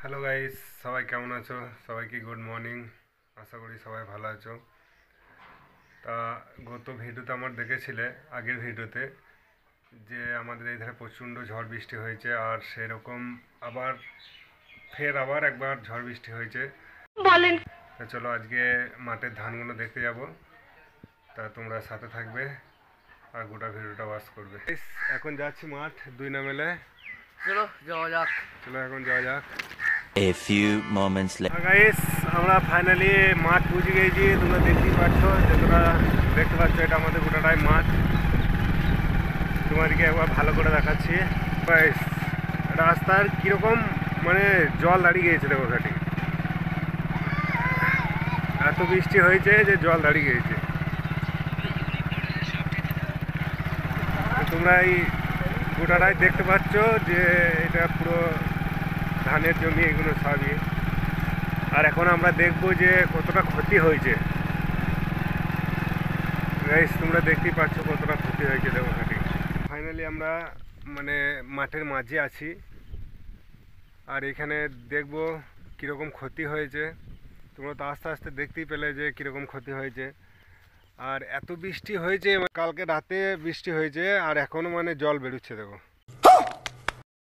Hello guys, সবাই কেমন আছো? সবাইকে গুড মর্নিং। আশা করি সবাই ভালো আছো। তা গত ভিডিওতে আমার দেখেছিলে, আগের ভিডিওতে, যে আমাদের এই ধারে প্রচণ্ড ঝড় বৃষ্টি হয়েছে, আর সেরকম আবার একবার ঝড় বৃষ্টি হয়েছে বলেন। তা চলো আজকে মাঠের ধানগুলো দেখতে যাব। তা তোমরা সাথে থাকবে আর গোটা ভিডিওটা ওয়াচ করবে। এখন যাচ্ছি মাঠ 2 নামেলে। চলো এখন যাওয়া যাক। A few moments later. Guys, আমরা ফাইনালি মাঠ পৌঁছে গেছি। তোমরা দেখতেই পাচ্ছ, দেখতে পাচ্ছ এটা আমাদের গোটাটাই মাঠ। তোমাদেরকে একবার ভালো করে দেখাচ্ছি। গাইস, রাস্তার কীরকম মানে জল দাঁড়িয়ে গিয়েছে, দেখো ঘাটে এত বৃষ্টি হয়েছে যে জল দাঁড়িয়ে গিয়েছে। তোমরা এই গোটাটাই দেখতে পাচ্ছ যে এটা পুরো ধানের জমি, এগুলো সবই। আর এখন আমরা দেখবো যে কতটা ক্ষতি হয়েছে। গাইস, তোমরা দেখতেই পাচ্ছ কতটা ক্ষতি হয়েছে দেবঘাটে। ফাইনালি আমরা মানে মাঠের মাঝে আছি, আর এখানে দেখবো কীরকম ক্ষতি হয়েছে। তোমরা তো আস্তে আস্তে দেখতেই পেলে যে কীরকম ক্ষতি হয়েছে। আর এত বৃষ্টি হয়েছে, কালকে রাতে বৃষ্টি হয়েছে, আর এখনও মানে জল বেরোচ্ছে দেখো।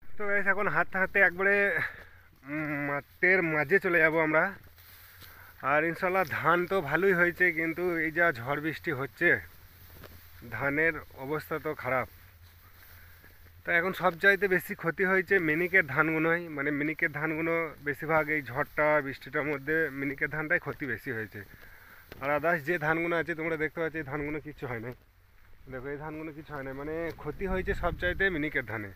তো গাইস, এখন হাঁটতে হাঁটতে একবারে মাঠের মাঝে চলে যাব আমরা। আর ইনশাল্লাহ ধান তো ভালোই হয়েছে, কিন্তু এই যা ঝড় বৃষ্টি হচ্ছে, ধানের অবস্থা তো খারাপ। তা এখন সবচাইতে বেশি ক্ষতি হয়েছে মিনিকের ধানগুলোই। মানে মিনিকের ধানগুলো বেশিরভাগ এই ঝড়টা বৃষ্টিটার মধ্যে মিনিকের ধানটাই ক্ষতি বেশি হয়েছে। আর আদার্স যে ধানগুলো আছে তোমরা দেখতে পাচ্ছ, এই ধানগুলো কিছু হয় না। দেখো, এই ধানগুলো কিছু হয় না, মানে ক্ষতি হয়েছে সবচাইতে মিনিকের ধানে।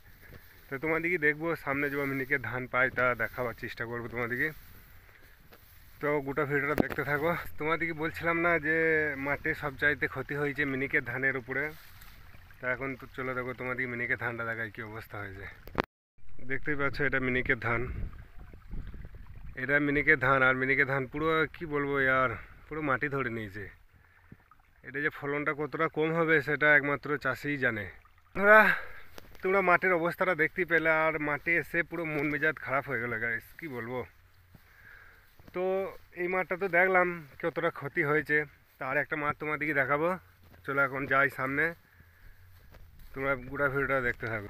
তো তোমাদেরকে দেখবো সামনে যে মিনিকের ধান পাই তা দেখাবার চেষ্টা করবো তোমাদেরকে। তো গোটা ভিডিওটা দেখতে থাকো। তোমাদেরকে বলছিলাম না যে মাঠে সবচাইতে ক্ষতি হয়েছে মিনিকের ধানের উপরে। তা এখন তো চলো দেখো তোমাদেরকে মিনিকের ধানটা দেখায় কী অবস্থা হয়েছে। দেখতেই পাচ্ছ এটা মিনিকের ধান, এটা মিনিকের ধান। আর মিনিকের ধান পুরো কি বলবো ইয়ার, পুরো মাটি ধরে নিয়েছে। এটা যে ফলনটা কতটা কম হবে সেটা একমাত্র চাষিই জানে। তোমরা মাঠের অবস্থাটা দেখতেই পেলে, আর মাঠে এসে পুরো মন মেজাজ খারাপ হয়ে গেল গাইস, কী বলবো। তো এই মাঠটা তো দেখলাম কতটা ক্ষতি হয়েছে, তার একটা মাঠ তোমাদেরকে দেখাবো। চলো এখন যাই সামনে, তোমরা গোটা ভিডিওটা দেখতে থাকো।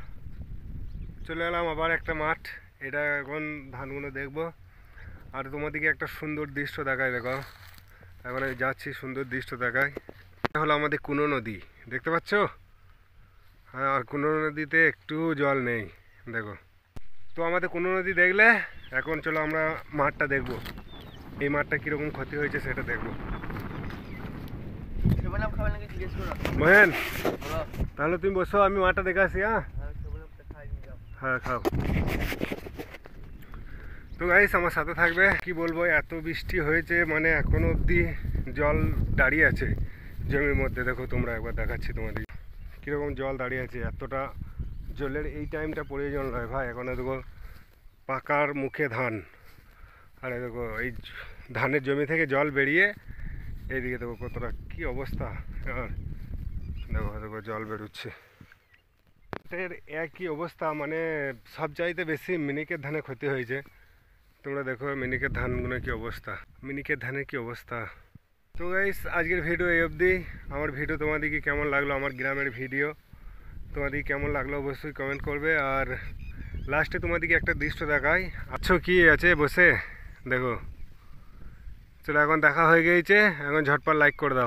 চলে এলাম আবার একটা মাঠ, এটা এখন ধানগুলো দেখবো আর তোমাদেরকে একটা সুন্দর দৃশ্য দেখায়। দেখো, এখন আমি যাচ্ছি, সুন্দর দৃশ্য দেখায়। এটা হলো আমাদের কুনো নদী, দেখতে পাচ্ছ? হ্যাঁ, আর কুনো নদীতে একটু জল নেই দেখো। তো আমাদের কুনো নদী দেখলে, এখন চলো আমরা মাঠটা দেখবো, এই মাঠটা কীরকম ক্ষতি হয়েছে সেটা দেখবো। মহেন, তাহলে তুমি বসো, আমি মাঠটা দেখে আসি। হ্যাঁ খাও। তো গাইস, আমার সাথে থাকবে। কি বলবো, এত বৃষ্টি হয়েছে, মানে এখনো অবধি জল দাঁড়িয়ে আছে জমির মধ্যে। দেখো তোমরা, একবার দেখাচ্ছি তোমাদের কীরকম জল দাঁড়িয়ে আছে। এতটা জলের এই টাইমটা প্রয়োজন নয় ভাই। এখন দেখো পাকার মুখে ধান, আর দেখো এই ধানের জমি থেকে জল বেরিয়ে এইদিকে দেখো কতটা কী অবস্থা। আর দেখো দেখো জল বেরোচ্ছে। এর একই অবস্থা, মানে সবচাইতে বেশি মিনিকের ধানে ক্ষতি হয়েছে। তোমরা দেখো মিনিকের ধানগুলো কী অবস্থা, মিনিকের ধানের কী অবস্থা। তো গাইস, আজকের ভিডিও এই অবধি। আমার ভিডিও তোমাদেরকে কেমন লাগলো, আমার গ্রামের ভিডিও তোমাদেরকে কেমন লাগলো অবশ্যই কমেন্ট করবে। আর লাস্টে তোমাদেরকে একটা দৃশ্য দেখাই। আচ্ছা, কি আছে বসে দেখো। চলো এখন দেখা হয়ে গিয়েছে, এখন ঝটপট লাইক করে দাও।